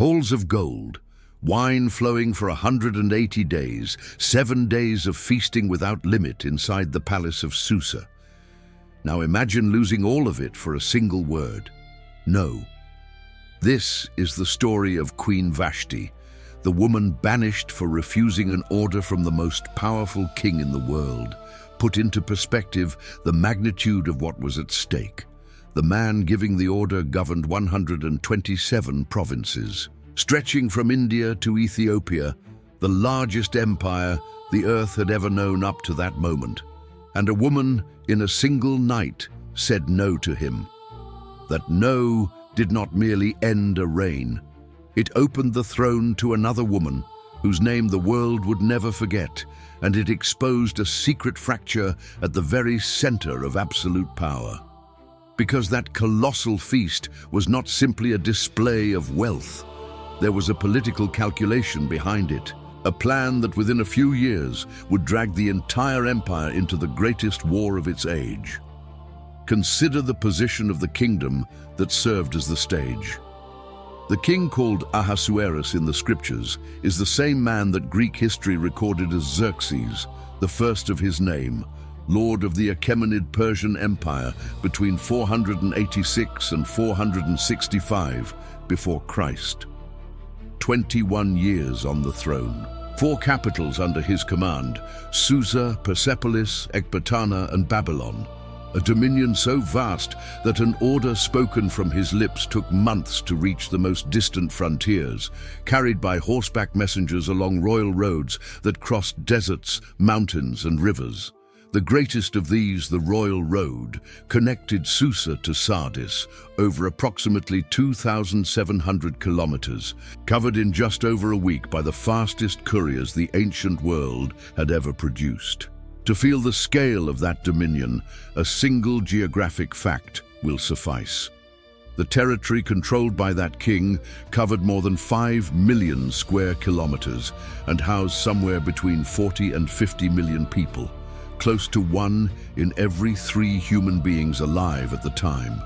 Halls of gold, wine flowing for 180 days, 7 days of feasting without limit inside the palace of Susa. Now imagine losing all of it for a single word. No. This is the story of Queen Vashti, the woman banished for refusing an order from the most powerful king in the world. Put into perspective the magnitude of what was at stake. The man giving the order governed 127 provinces, stretching from India to Ethiopia, the largest empire the earth had ever known up to that moment. And a woman, in a single night, said no to him. That no did not merely end a reign. It opened the throne to another woman, whose name the world would never forget, and it exposed a secret fracture at the very center of absolute power. Because that colossal feast was not simply a display of wealth. There was a political calculation behind it, a plan that within a few years would drag the entire empire into the greatest war of its age. Consider the position of the kingdom that served as the stage. The king called Ahasuerus in the scriptures is the same man that Greek history recorded as Xerxes, the first of his name, lord of the Achaemenid Persian Empire between 486 and 465 before Christ. 21 years on the throne. 4 capitals under his command: Susa, Persepolis, Ecbatana, and Babylon. A dominion so vast that an order spoken from his lips took months to reach the most distant frontiers, carried by horseback messengers along royal roads that crossed deserts, mountains, and rivers. The greatest of these, the Royal Road, connected Susa to Sardis over approximately 2,700 kilometers, covered in just over a week by the fastest couriers the ancient world had ever produced. To feel the scale of that dominion, a single geographic fact will suffice. The territory controlled by that king covered more than 5 million square kilometers and housed somewhere between 40 and 50 million people, close to 1 in every 3 human beings alive at the time.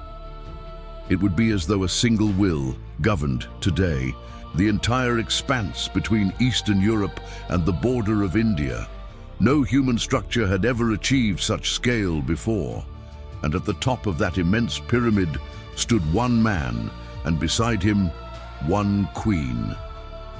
It would be as though a single will governed today the entire expanse between Eastern Europe and the border of India. No human structure had ever achieved such scale before, and at the top of that immense pyramid stood one man, and beside him, one queen.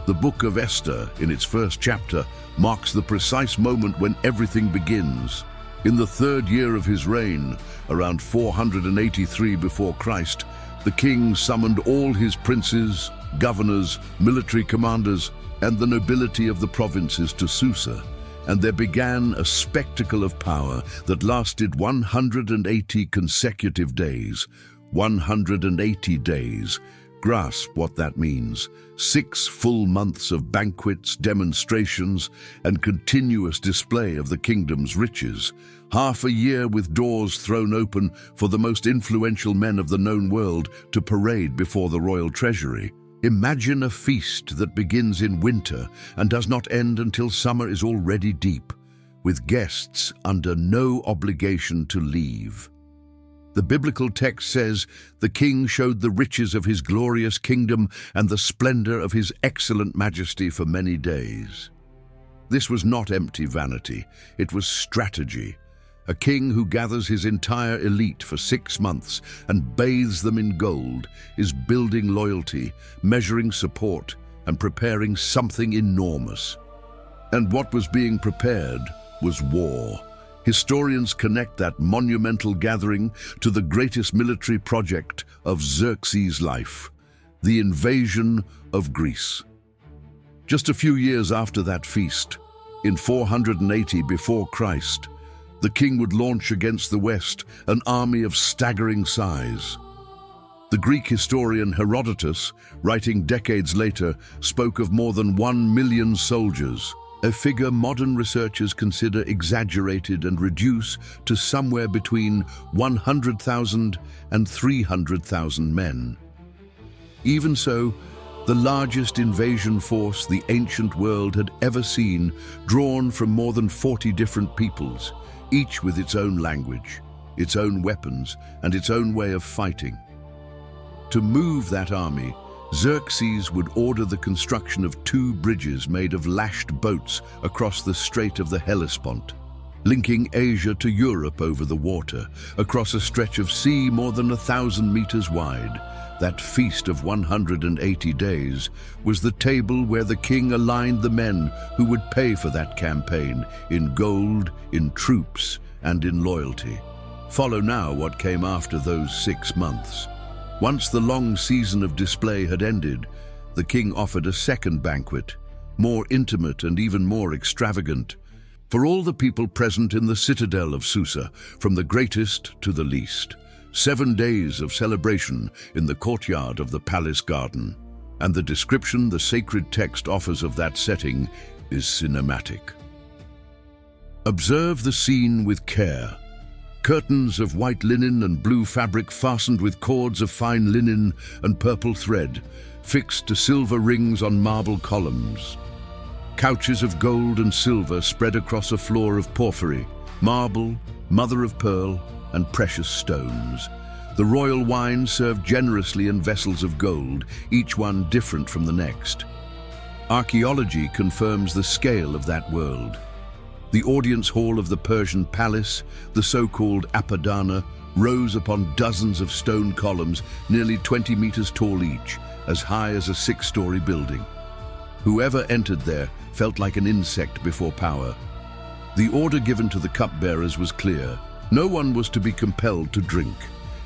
The book of Esther, in its first chapter, marks the precise moment when everything begins. In the 3rd year of his reign, around 483 before Christ, the king summoned all his princes, governors, military commanders, and the nobility of the provinces to Susa, and there began a spectacle of power that lasted 180 consecutive days. 180 days. Grasp what that means. 6 full months of banquets, demonstrations, and continuous display of the kingdom's riches. Half a year with doors thrown open for the most influential men of the known world to parade before the royal treasury. Imagine a feast that begins in winter and does not end until summer is already deep, with guests under no obligation to leave. The biblical text says, "The king showed the riches of his glorious kingdom and the splendor of his excellent majesty for many days." This was not empty vanity, it was strategy. A king who gathers his entire elite for 6 months and bathes them in gold is building loyalty, measuring support, and preparing something enormous. And what was being prepared was war. Historians connect that monumental gathering to the greatest military project of Xerxes' life, the invasion of Greece. Just a few years after that feast, in 480 before Christ, the king would launch against the West an army of staggering size. The Greek historian Herodotus, writing decades later, spoke of more than 1 million soldiers, a figure modern researchers consider exaggerated and reduce to somewhere between 100,000 and 300,000 men. Even so, the largest invasion force the ancient world had ever seen, drawn from more than 40 different peoples, each with its own language, its own weapons, and its own way of fighting. To move that army, Xerxes would order the construction of 2 bridges made of lashed boats across the Strait of the Hellespont, linking Asia to Europe over the water, across a stretch of sea more than 1,000 meters wide. That feast of 180 days was the table where the king aligned the men who would pay for that campaign in gold, in troops, and in loyalty. Follow now what came after those 6 months. Once the long season of display had ended, the king offered a second banquet, more intimate and even more extravagant, for all the people present in the citadel of Susa, from the greatest to the least. 7 days of celebration in the courtyard of the palace garden, and the description the sacred text offers of that setting is cinematic. Observe the scene with care. Curtains of white linen and blue fabric fastened with cords of fine linen and purple thread, fixed to silver rings on marble columns. Couches of gold and silver spread across a floor of porphyry, marble, mother of pearl, and precious stones. The royal wine served generously in vessels of gold, each one different from the next. Archaeology confirms the scale of that world. The audience hall of the Persian palace, the so-called Apadana, rose upon dozens of stone columns, nearly 20 meters tall each, as high as a 6-story building. Whoever entered there felt like an insect before power. The order given to the cupbearers was clear. No one was to be compelled to drink.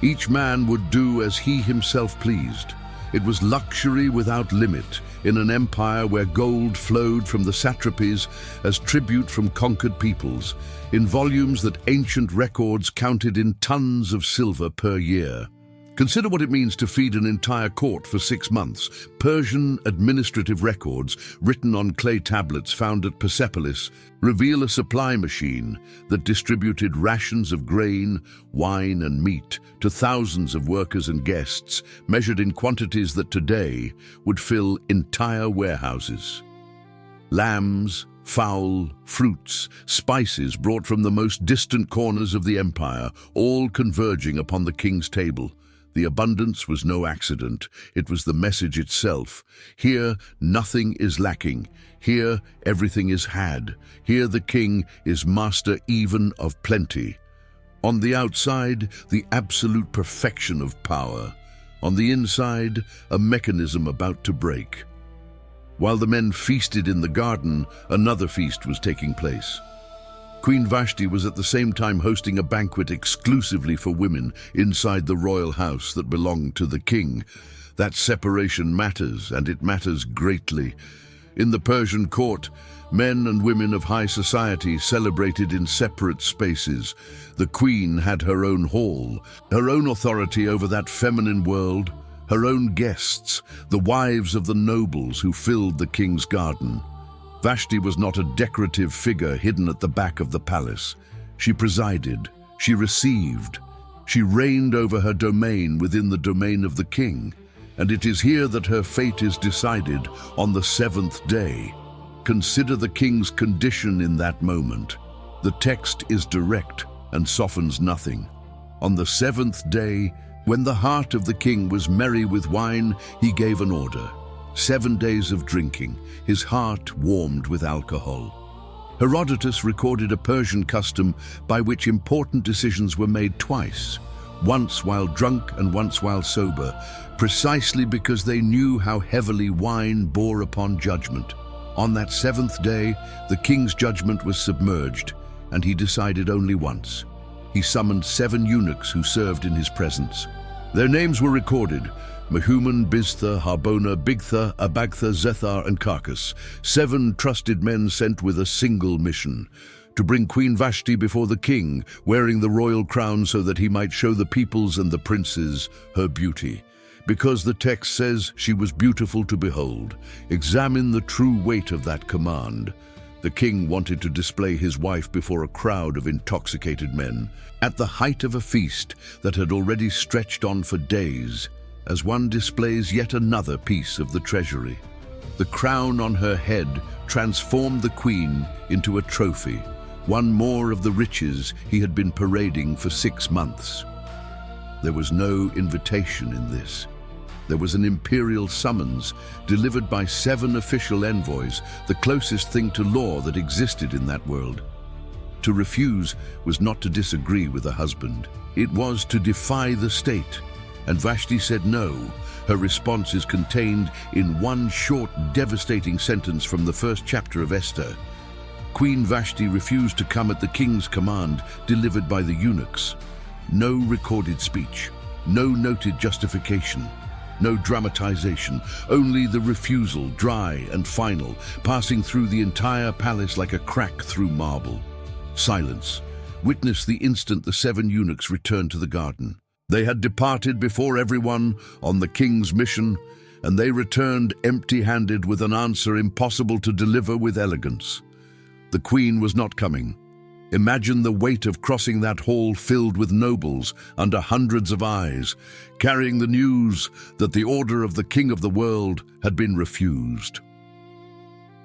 Each man would do as he himself pleased. It was luxury without limit in an empire where gold flowed from the satrapies as tribute from conquered peoples, in volumes that ancient records counted in tons of silver per year. Consider what it means to feed an entire court for 6 months. Persian administrative records, written on clay tablets found at Persepolis, reveal a supply machine that distributed rations of grain, wine, and meat to thousands of workers and guests, measured in quantities that today would fill entire warehouses. Lambs, fowl, fruits, spices brought from the most distant corners of the empire, all converging upon the king's table. The abundance was no accident. It was the message itself. Here, nothing is lacking. Here, everything is had. Here, the king is master even of plenty. On the outside, the absolute perfection of power. On the inside, a mechanism about to break. While the men feasted in the garden, another feast was taking place. Queen Vashti was at the same time hosting a banquet exclusively for women inside the royal house that belonged to the king. That separation matters, and it matters greatly. In the Persian court, men and women of high society celebrated in separate spaces. The queen had her own hall, her own authority over that feminine world, her own guests, the wives of the nobles who filled the king's garden. Vashti was not a decorative figure hidden at the back of the palace. She presided, she received, she reigned over her domain within the domain of the king, and it is here that her fate is decided on the 7th day. Consider the king's condition in that moment. The text is direct and softens nothing. On the 7th day, when the heart of the king was merry with wine, he gave an order. 7 days of drinking, his heart warmed with alcohol. Herodotus recorded a Persian custom by which important decisions were made twice, once while drunk and once while sober, precisely because they knew how heavily wine bore upon judgment. On that 7th day, the king's judgment was submerged, and he decided only once. He summoned 7 eunuchs who served in his presence. Their names were recorded: Mehuman, Biztha, Harbona, Bigtha, Abagtha, Zethar, and Carcass. 7 trusted men sent with a single mission: to bring Queen Vashti before the king, wearing the royal crown so that he might show the peoples and the princes her beauty. Because the text says she was beautiful to behold. Examine the true weight of that command. The king wanted to display his wife before a crowd of intoxicated men, at the height of a feast that had already stretched on for days, as one displays yet another piece of the treasury. The crown on her head transformed the queen into a trophy, one more of the riches he had been parading for 6 months. There was no invitation in this. There was an imperial summons delivered by 7 official envoys, the closest thing to law that existed in that world. To refuse was not to disagree with a husband. It was to defy the state. And Vashti said no. Her response is contained in one short, devastating sentence from the first chapter of Esther. Queen Vashti refused to come at the king's command delivered by the eunuchs. No recorded speech, no noted justification, no dramatization, only the refusal, dry and final, passing through the entire palace like a crack through marble. Silence. Witness the instant the 7 eunuchs returned to the garden. They had departed before everyone on the king's mission, and they returned empty-handed with an answer impossible to deliver with elegance. The queen was not coming. Imagine the weight of crossing that hall filled with nobles under hundreds of eyes, carrying the news that the order of the king of the world had been refused.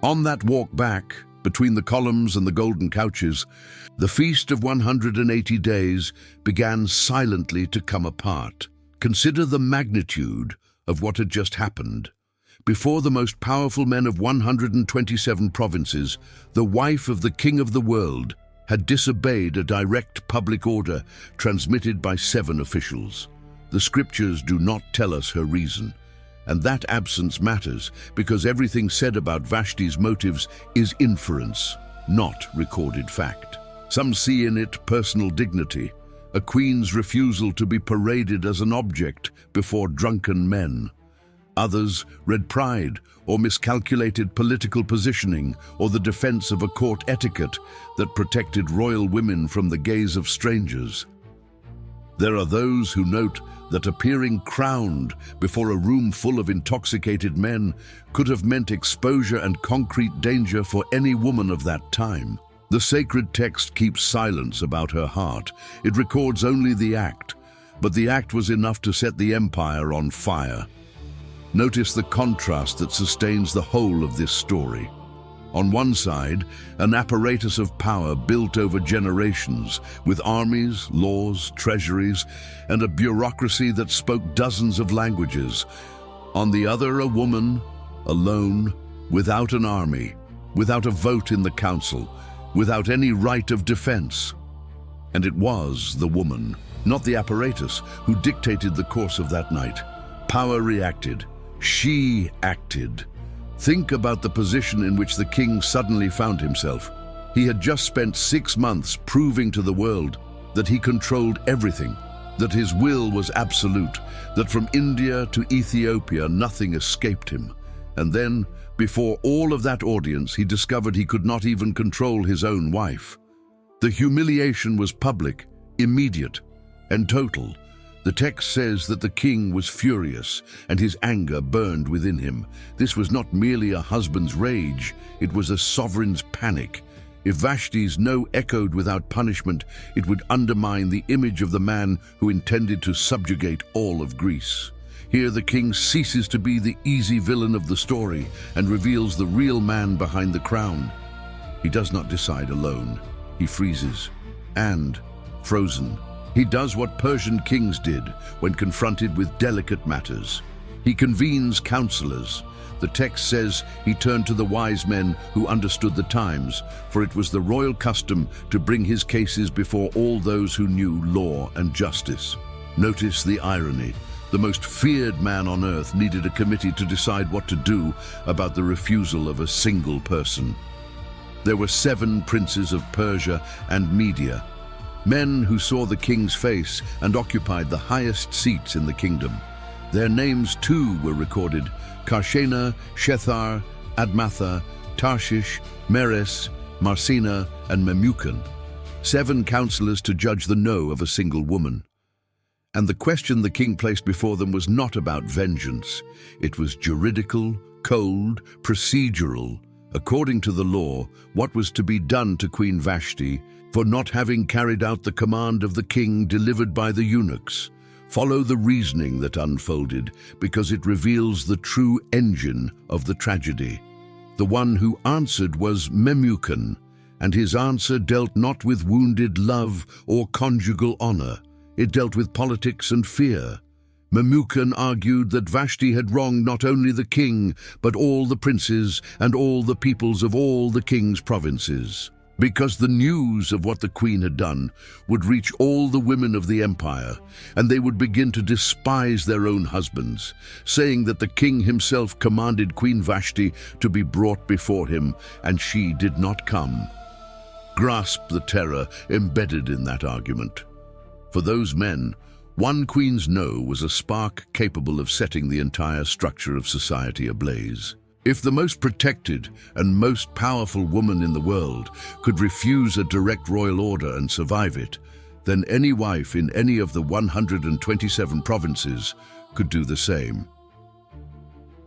On that walk back, between the columns and the golden couches, the feast of 180 days began silently to come apart. Consider the magnitude of what had just happened. Before the most powerful men of 127 provinces, the wife of the king of the world had disobeyed a direct public order transmitted by 7 officials. The scriptures do not tell us her reason, and that absence matters because everything said about Vashti's motives is inference, not recorded fact. Some see in it personal dignity, a queen's refusal to be paraded as an object before drunken men. Others read pride or miscalculated political positioning or the defense of a court etiquette that protected royal women from the gaze of strangers. There are those who note that appearing crowned before a room full of intoxicated men could have meant exposure and concrete danger for any woman of that time. The sacred text keeps silence about her heart. It records only the act, but the act was enough to set the empire on fire. Notice the contrast that sustains the whole of this story. On one side, an apparatus of power built over generations, with armies, laws, treasuries, and a bureaucracy that spoke dozens of languages. On the other, a woman, alone, without an army, without a vote in the council, without any right of defense. And it was the woman, not the apparatus, who dictated the course of that night. Power reacted. She acted. Think about the position in which the king suddenly found himself. He had just spent 6 months proving to the world that he controlled everything, that his will was absolute, that from India to Ethiopia nothing escaped him. And then, before all of that audience, he discovered he could not even control his own wife. The humiliation was public, immediate, and total. The text says that the king was furious and his anger burned within him. This was not merely a husband's rage, it was a sovereign's panic. If Vashti's no echoed without punishment, it would undermine the image of the man who intended to subjugate all of Greece. Here the king ceases to be the easy villain of the story and reveals the real man behind the crown. He does not decide alone. He freezes and, frozen, he does what Persian kings did when confronted with delicate matters. He convenes counselors. The text says he turned to the wise men who understood the times, for it was the royal custom to bring his cases before all those who knew law and justice. Notice the irony. The most feared man on earth needed a committee to decide what to do about the refusal of a single person. There were 7 princes of Persia and Media, men who saw the king's face and occupied the highest seats in the kingdom. Their names too were recorded: Karshena, Shethar, Admatha, Tarshish, Meres, Marsina, and Memucan. 7 counselors to judge the no of a single woman. And the question the king placed before them was not about vengeance. It was juridical, cold, procedural. According to the law, what was to be done to Queen Vashti for not having carried out the command of the king delivered by the eunuchs? Follow the reasoning that unfolded, because it reveals the true engine of the tragedy. The one who answered was Memucan, and his answer dealt not with wounded love or conjugal honor. It dealt with politics and fear. Memucan argued that Vashti had wronged not only the king, but all the princes and all the peoples of all the king's provinces, because the news of what the queen had done would reach all the women of the empire, and they would begin to despise their own husbands, saying that the king himself commanded Queen Vashti to be brought before him, and she did not come. Grasp the terror embedded in that argument. For those men, one queen's no was a spark capable of setting the entire structure of society ablaze. If the most protected and most powerful woman in the world could refuse a direct royal order and survive it, then any wife in any of the 127 provinces could do the same.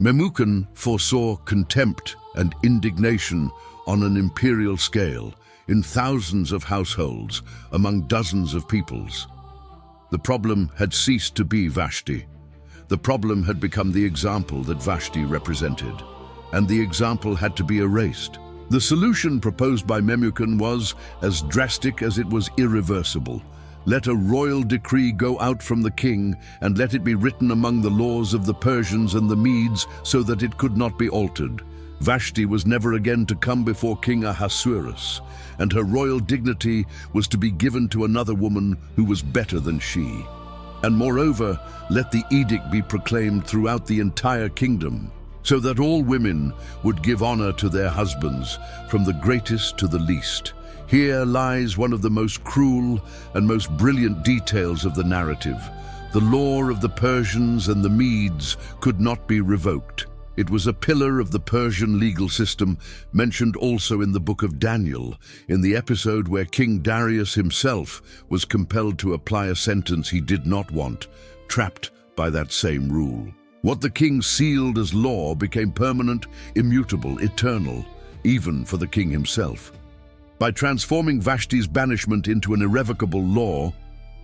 Memucan foresaw contempt and indignation on an imperial scale in thousands of households among dozens of peoples. The problem had ceased to be Vashti. The problem had become the example that Vashti represented, and the example had to be erased. The solution proposed by Memucan was as drastic as it was irreversible. Let a royal decree go out from the king, and let it be written among the laws of the Persians and the Medes so that it could not be altered. Vashti was never again to come before King Ahasuerus, and her royal dignity was to be given to another woman who was better than she. And moreover, let the edict be proclaimed throughout the entire kingdom, so that all women would give honor to their husbands, from the greatest to the least. Here lies one of the most cruel and most brilliant details of the narrative. The law of the Persians and the Medes could not be revoked. It was a pillar of the Persian legal system, mentioned also in the book of Daniel, in the episode where King Darius himself was compelled to apply a sentence he did not want, trapped by that same rule. What the king sealed as law became permanent, immutable, eternal, even for the king himself. By transforming Vashti's banishment into an irrevocable law,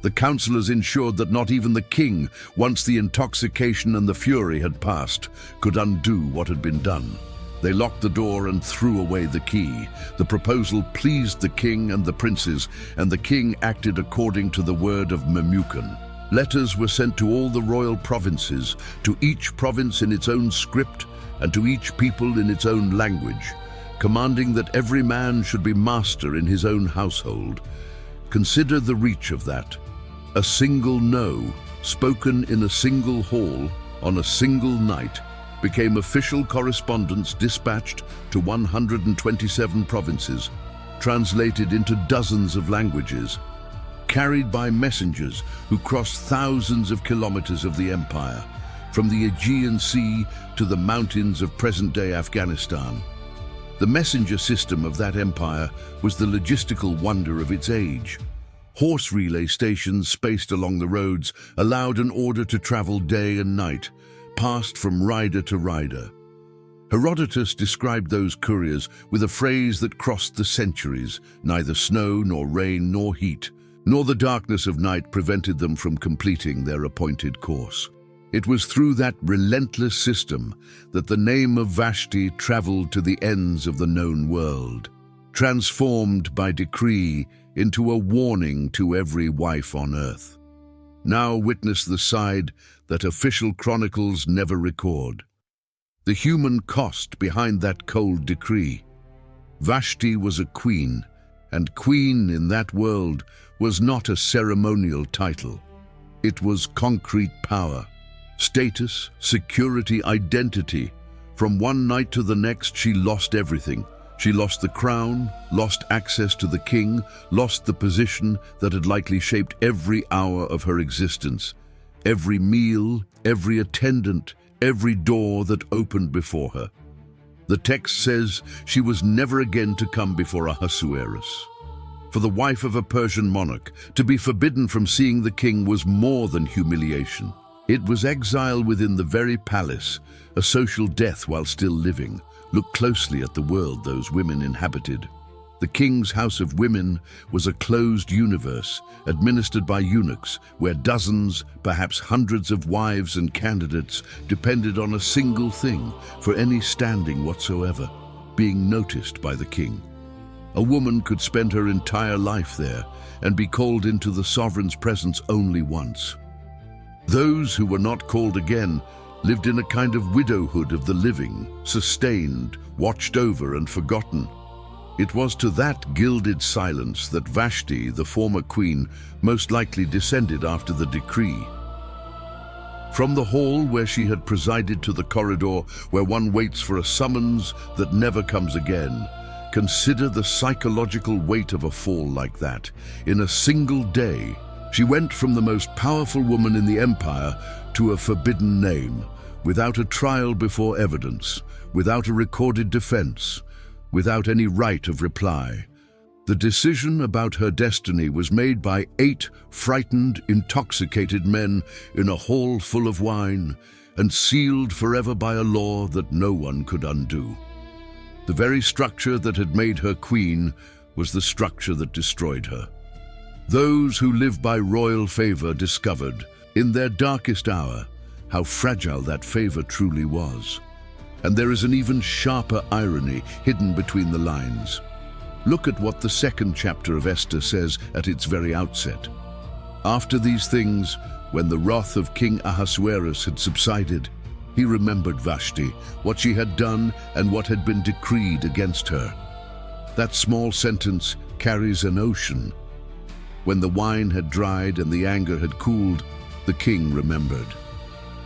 the counselors ensured that not even the king, once the intoxication and the fury had passed, could undo what had been done. They locked the door and threw away the key. The proposal pleased the king and the princes, and the king acted according to the word of Memucan. Letters were sent to all the royal provinces, to each province in its own script, and to each people in its own language, commanding that every man should be master in his own household. Consider the reach of that. A single no, spoken in a single hall, on a single night, became official correspondence dispatched to 127 provinces, translated into dozens of languages, carried by messengers who crossed thousands of kilometers of the empire, from the Aegean Sea to the mountains of present-day Afghanistan. The messenger system of that empire was the logistical wonder of its age. Horse relay stations spaced along the roads allowed an order to travel day and night, passed from rider to rider. Herodotus described those couriers with a phrase that crossed the centuries. Neither snow nor rain nor heat, nor the darkness of night prevented them from completing their appointed course. It was through that relentless system that the name of Vashti traveled to the ends of the known world, transformed by decree into a warning to every wife on earth. Now witness the side that official chronicles never record. The human cost behind that cold decree. Vashti was a queen, and queen in that world was not a ceremonial title. It was concrete power, status, security, identity. From one night to the next, she lost everything. She lost the crown, lost access to the king, lost the position that had likely shaped every hour of her existence, every meal, every attendant, every door that opened before her. The text says she was never again to come before Ahasuerus. For the wife of a Persian monarch, to be forbidden from seeing the king was more than humiliation. It was exile within the very palace, a social death while still living. Look closely at the world those women inhabited. The king's house of women was a closed universe, administered by eunuchs, where dozens, perhaps hundreds of wives and candidates depended on a single thing for any standing whatsoever, being noticed by the king. A woman could spend her entire life there and be called into the sovereign's presence only once. Those who were not called again lived in a kind of widowhood of the living, sustained, watched over and forgotten. It was to that gilded silence that Vashti, the former queen, most likely descended after the decree. From the hall where she had presided to the corridor where one waits for a summons that never comes again, consider the psychological weight of a fall like that. In a single day, she went from the most powerful woman in the empire to a forbidden name, without a trial before evidence, without a recorded defense, without any right of reply. The decision about her destiny was made by 8 frightened, intoxicated men in a hall full of wine, and sealed forever by a law that no one could undo. The very structure that had made her queen was the structure that destroyed her. Those who live by royal favor discovered, in their darkest hour, how fragile that favor truly was. And there is an even sharper irony hidden between the lines. Look at what the 2nd chapter of Esther says at its very outset. After these things, when the wrath of King Ahasuerus had subsided, he remembered Vashti, what she had done and what had been decreed against her. That small sentence carries an ocean. When the wine had dried and the anger had cooled, the king remembered.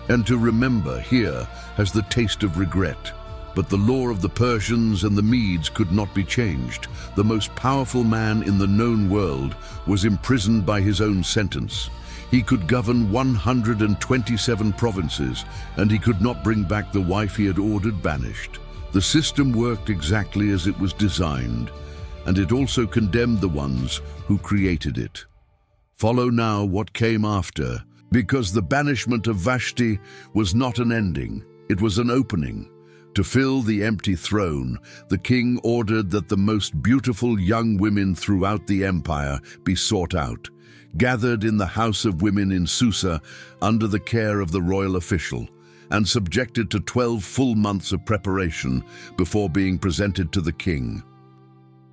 And to remember here has the taste of regret. But the law of the Persians and the Medes could not be changed. The most powerful man in the known world was imprisoned by his own sentence. He could govern 127 provinces, and he could not bring back the wife he had ordered banished. The system worked exactly as it was designed, and it also condemned the ones who created it. Follow now what came after, because the banishment of Vashti was not an ending, it was an opening. To fill the empty throne, the king ordered that the most beautiful young women throughout the empire be sought out, gathered in the house of women in Susa under the care of the royal official, and subjected to 12 full months of preparation before being presented to the king.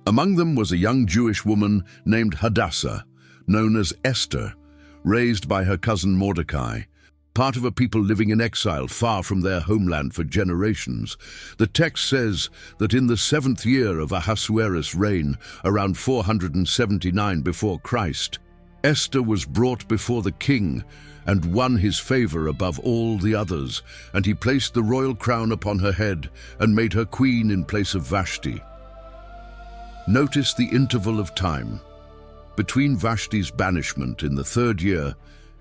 Among them was a young Jewish woman named Hadassah, known as Esther, raised by her cousin Mordecai, part of a people living in exile far from their homeland for generations. The text says that in the 7th year of Ahasuerus' reign, around 479 before Christ, Esther was brought before the king and won his favor above all the others, and he placed the royal crown upon her head and made her queen in place of Vashti. Notice the interval of time between Vashti's banishment in the 3rd year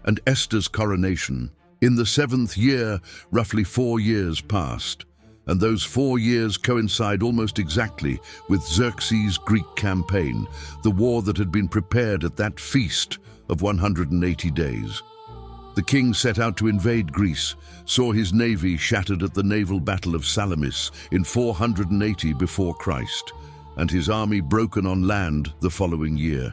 and Esther's coronation. In the 7th year, roughly 4 years passed, and those 4 years coincide almost exactly with Xerxes' Greek campaign, the war that had been prepared at that feast of 180 days. The king set out to invade Greece, saw his navy shattered at the naval battle of Salamis in 480 before Christ, and his army broken on land the following year.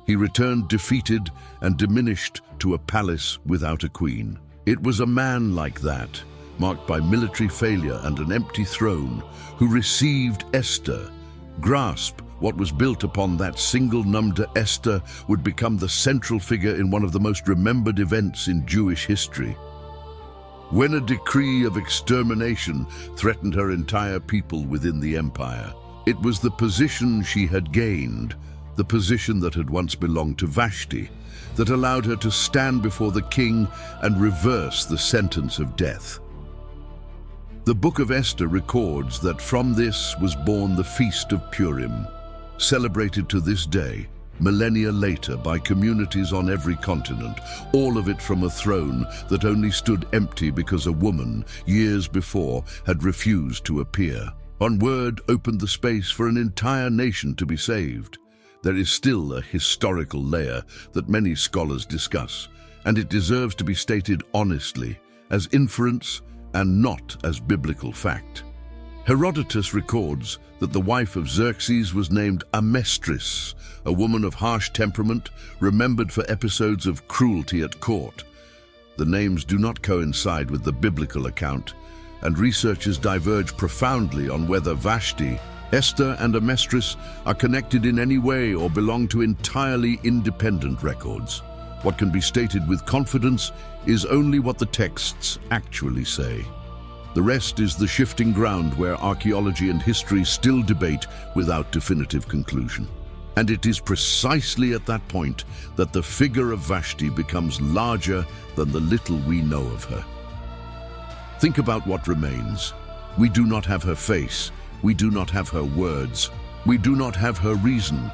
He returned defeated and diminished to a palace without a queen. It was a man like that, marked by military failure and an empty throne, who received Esther. Grasp what was built upon that single number. Esther would become the central figure in one of the most remembered events in Jewish history. When a decree of extermination threatened her entire people within the empire, it was the position she had gained, the position that had once belonged to Vashti, that allowed her to stand before the king and reverse the sentence of death. The book of Esther records that from this was born the Feast of Purim, celebrated to this day, millennia later, by communities on every continent, all of it from a throne that only stood empty because a woman, years before, had refused to appear. One word opened the space for an entire nation to be saved. There is still a historical layer that many scholars discuss, and it deserves to be stated honestly, as inference and not as biblical fact. Herodotus records that the wife of Xerxes was named Amestris, a woman of harsh temperament, remembered for episodes of cruelty at court. The names do not coincide with the biblical account, and researchers diverge profoundly on whether Vashti, Esther, and Amestris are connected in any way or belong to entirely independent records. What can be stated with confidence is only what the texts actually say. The rest is the shifting ground where archaeology and history still debate without definitive conclusion. And it is precisely at that point that the figure of Vashti becomes larger than the little we know of her. Think about what remains. We do not have her face. We do not have her words. We do not have her reason.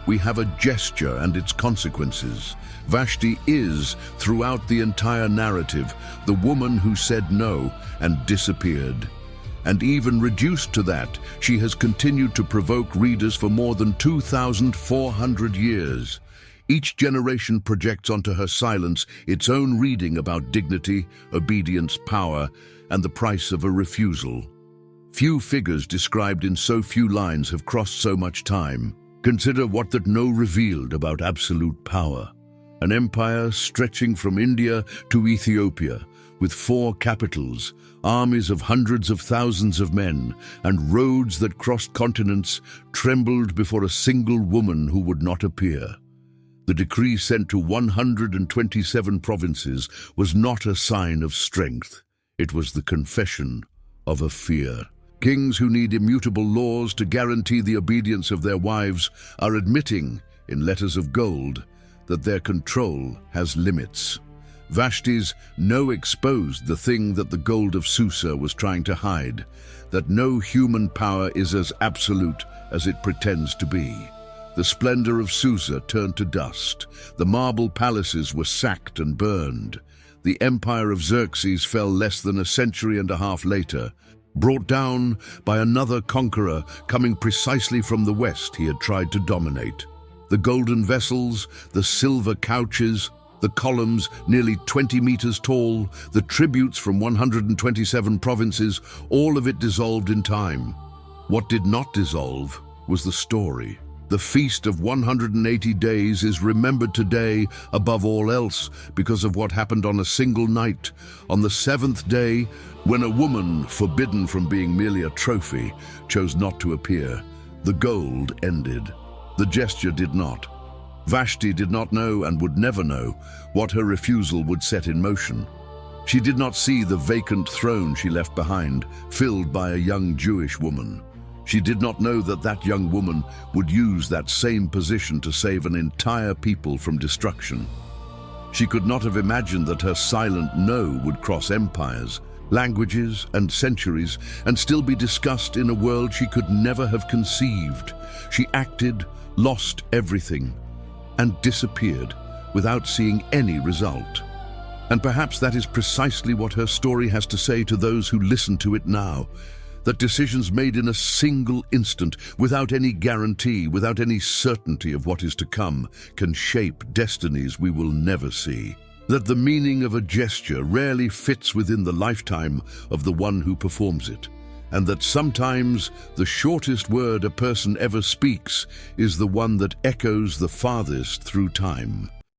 We have a gesture and its consequences. Vashti is, throughout the entire narrative, the woman who said no and disappeared. And even reduced to that, she has continued to provoke readers for more than 2,400 years. Each generation projects onto her silence its own reading about dignity, obedience, power, and the price of a refusal. Few figures described in so few lines have crossed so much time. Consider what that no revealed about absolute power. An empire stretching from India to Ethiopia, with 4 capitals, armies of hundreds of thousands of men, and roads that crossed continents, trembled before a single woman who would not appear. The decree sent to 127 provinces was not a sign of strength. It was the confession of a fear. Kings who need immutable laws to guarantee the obedience of their wives are admitting, in letters of gold, that their control has limits. Vashti's no exposed the thing that the gold of Susa was trying to hide, that no human power is as absolute as it pretends to be. The splendor of Susa turned to dust. The marble palaces were sacked and burned. The empire of Xerxes fell less than a century and a half later, brought down by another conqueror coming precisely from the west he had tried to dominate. The golden vessels, the silver couches, the columns nearly 20 meters tall, the tributes from 127 provinces, all of it dissolved in time. What did not dissolve was the story. The feast of 180 days is remembered today above all else because of what happened on a single night, on the 7th day, when a woman, forbidden from being merely a trophy, chose not to appear. The gold ended. The gesture did not. Vashti did not know and would never know what her refusal would set in motion. She did not see the vacant throne she left behind, filled by a young Jewish woman. She did not know that that young woman would use that same position to save an entire people from destruction. She could not have imagined that her silent no would cross empires, languages, and centuries, and still be discussed in a world she could never have conceived. She acted, lost everything, and disappeared without seeing any result. And perhaps that is precisely what her story has to say to those who listen to it now. That decisions made in a single instant, without any guarantee, without any certainty of what is to come, can shape destinies we will never see. That the meaning of a gesture rarely fits within the lifetime of the one who performs it, and that sometimes the shortest word a person ever speaks is the one that echoes the farthest through time.